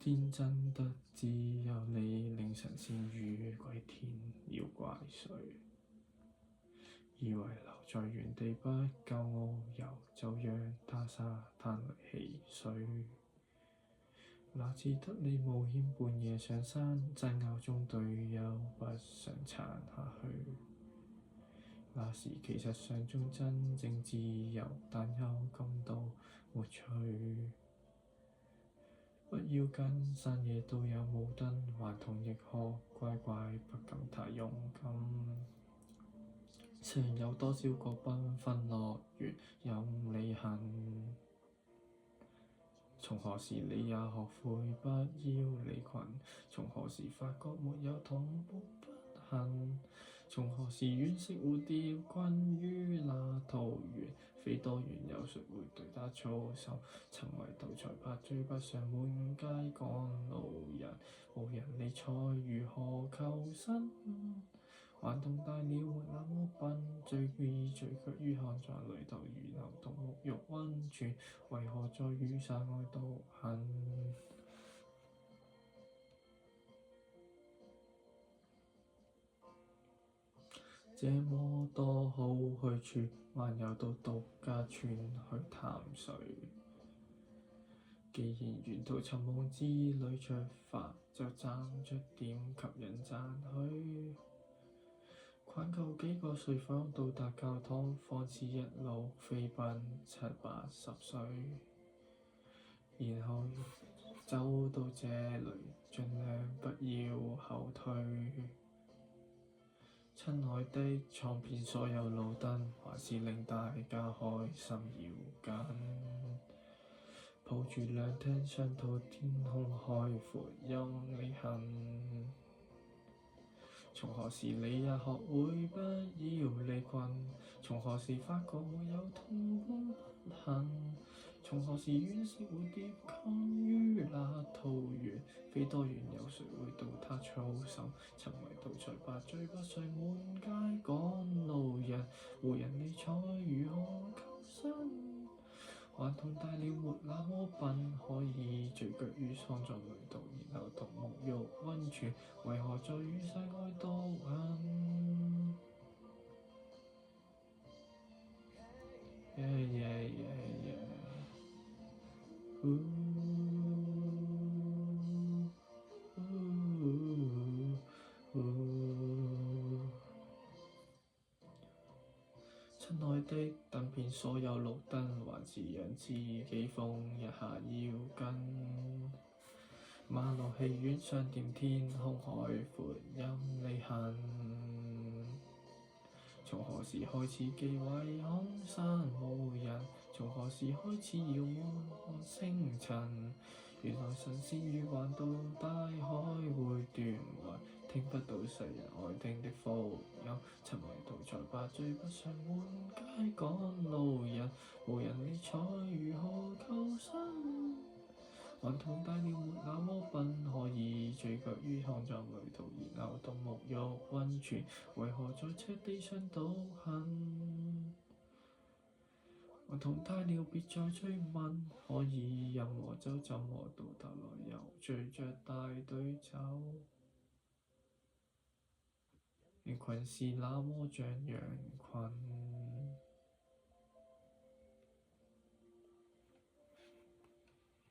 天真得只有你，令神仙與鬼天要怪誰？以為留在原地不夠遨遊，就讓他沙灘裏戲水。哪知得你冒險半夜上山，爭拗中隊友不想撐下去。那時其實相中真正自由，但又感到沒趣。不要緊，山野都有霧燈，頑童亦可乖乖，不敢太勇敢。曾有多少個繽紛樂園任你行？從何時你也學會不要離群？從何時發覺沒有同伴不行？從何時惋惜蝴蝶困於那桃源？飛多遠有誰會對它操心？沉迷鬥才怕追不上滿街趕路人，無人理睬如何求生？頑童大了沒那麼笨，醉意醉卻於看在裏頭，然後同沐浴溫泉，為何在雨傘外獨行？這麼多好去處，漫遊到獨家村去探誰？既然沿途尋夢之旅出發，就站着點吸引讚許。逛夠幾個睡房，到達教堂，方知一路飛奔70-80歲。然後走到這裏，盡量不要後退。親愛的，闖遍所有路燈，還是令大家開心要緊。抱住兩廳雙套，天空開闊任你行。從何時你也學會不要離群？從何時發覺沒有同伴不行？從何時惋惜蝴蝶困於那桃源？飛多遠有誰會對它操心？沉迷鬥才怕追不上滿街趕路人，無人理睬如何求生？頑童大了沒那麼笨，可以聚腳於康莊旅途，然後同沐浴溫泉，為何在雨傘外獨行？Yeah, yeah, yeah, yeah. 親愛的，等遍所有路燈，還是讓自己瘋一下要緊。馬路、戲院、商店，天空海闊任你行。從何時開始忌諱空山無人？從何時開始遙望星塵？原來神仙魚橫渡大海會斷魂，聽不到世人愛聽的福音。沉迷鬥才怕追不上滿街趕路人，無人理睬如何求生？頑童大了沒那麼笨，可以聚腳於康莊旅途，然後同沐浴溫泉，為何在赤地上獨行？頑童大了別再追問，可以任何走怎麼到頭來又追着大隊走？人群是那麼像羊群。